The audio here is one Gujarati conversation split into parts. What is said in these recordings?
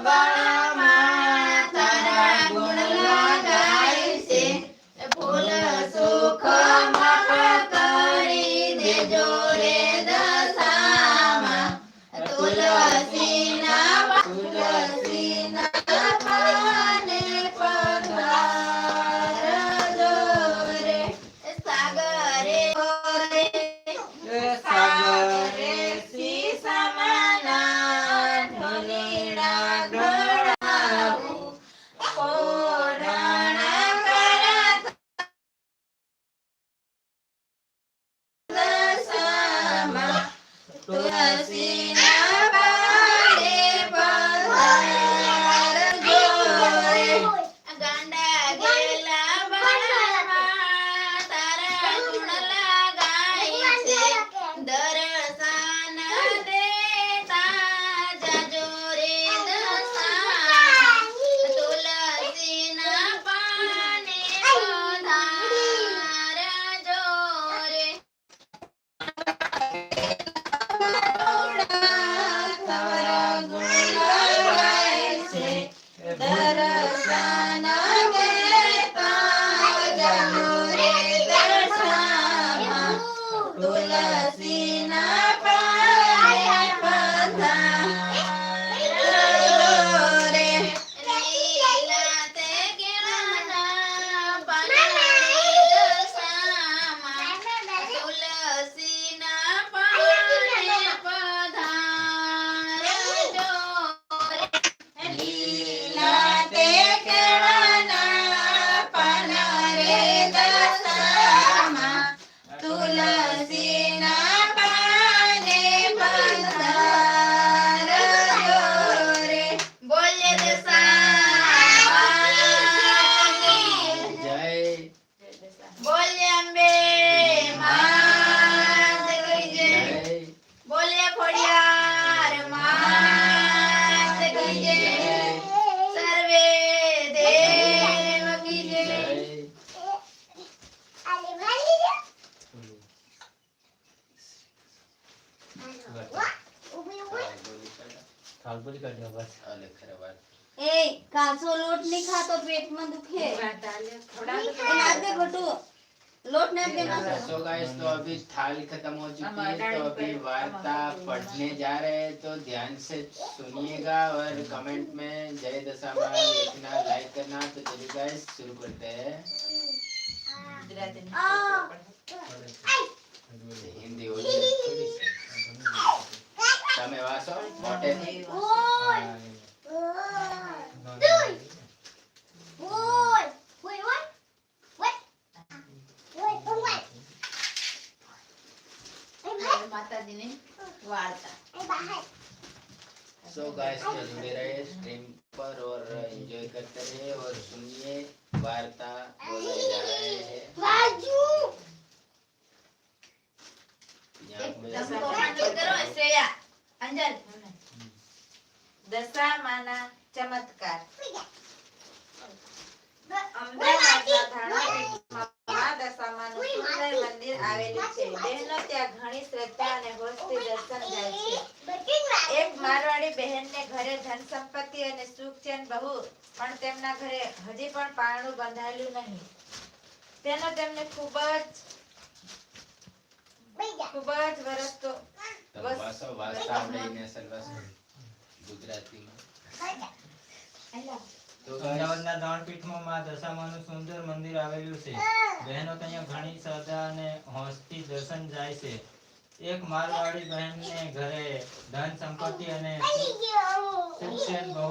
બાળમાં તારા ગુણ લગાય છે ફૂલ સુખ માફ કરી દેજો રે દશામાં તુલસીના પાને પધારજો રે સાગરે સી સમાના ઢોલીડા ઘડાવું કોરણ કરત દશામાં તુલસીના પાને પધારજો રે ગાંડા ગેલા બાળમાં તારા ગુણ લગાય છે દર્શન દેતા જાજો રે દશામાં તુલસીના પાને પધારજો રે તારા ગુણ લગાય છે દર્શન દેતા જાજો રે દશામાં તુલસીના પાને પધારજો રે લીલા તે કેળાના પાનની દશામાં તુલસીના પાને પધારજો રે લીલા તે કેળાના પાન રે દશામાં તુલસીના પાને પધારજો રે બોલે દશામાં જય બોલે અંબે માત કી જય જય બોલે ખોડિયાર માત કી જય સર્વે દેવ કી જય થાળપુરી કાઢ્યો બસ આલે ખરાબ એ કાચો લોટ નહીં ખાતો પેટમાં દુખે નાખ દે ગોટુ लोट नहीं देना सो गाइस तो अभी थाली खत्म हो चुकी है तो अभी वार्ता पढ़ने जा रहे हैं तो ध्यान से सुनिएगा और कमेंट में जय दशामा लिखना लाइक करना तो चलिए गाइस शुरू करते हैं हिंदी हो जाए थोड़ी सी તમે વાસો મોટે माताजी ने वार्ता सो गाइस तो जुड़े रहे स्ट्रीम पर और एंजॉय करते रहे और सुनिए वार्ता बोले जा रहे हैं श्रेया अंजल દશામાના ચમત્કાર અમદાવાદના ધાણાપીઠમાં મા દશામાનું સુંદર મંદિર આવેલું છે. બહેનો ત્યાં ઘણી શ્રદ્ધા અને હોશથી દર્શન જાય છે. એક મારવાડી બહેનને ઘરે ધન સંપત્તિ અને સુખ ચેન બહુ પણ તેમના ઘરે હજી પણ પારણું બંધાયેલું નહીં. તેનો તેમને ખૂબ જ વરસતો વાસો વાસ્તા આવડીને સલવાસો ગુજરાતીમાં તો અમદાવાદના દાણપીઠમાં મા દશામાનું સુંદર મંદિર આવેલું છે. બહેનો ત્યાં ઘણી શ્રદ્ધા અને હોશથી દર્શન જાય છે. એક મારવાડી બહેનને ઘરે ધન સંપત્તિ અને સુખ ચેન બહુ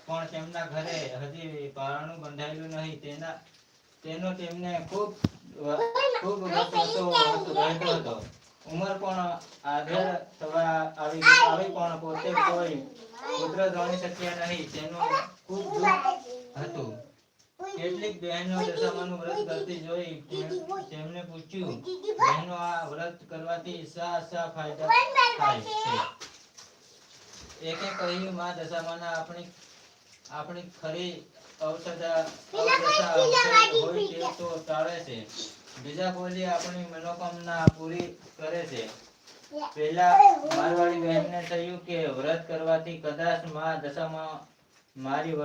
પણ તેમના ઘરે હજી પારણું બંધાયેલું નહીં. તેનો તેમને ખૂબ વરસો રહેતો હતો. ઉંમર પણ આધેડ થવા આવી પણ પોતે કોઈ પુત્ર ગણી શક્યા નહીં. તેનું ખૂબ દુઃખ હતું. કેટલીક બહેનો દશામાનું વ્રત કરતી જોઈ તેમને પૂછ્યું, બહેનો આ વ્રત કરવાથી શા ફાયદા થાય છે? એકે કહ્યું, માં દશામાના આપણી ખરી અવસદા હોય તે તો ટાળે છે. બીજા બોલી આપણી મનોકામના પૂરી કરે છે. પેલા મારવાડી બહેનને થયું કે વ્રત કરવાથી કદાચ માં દશામાં મારી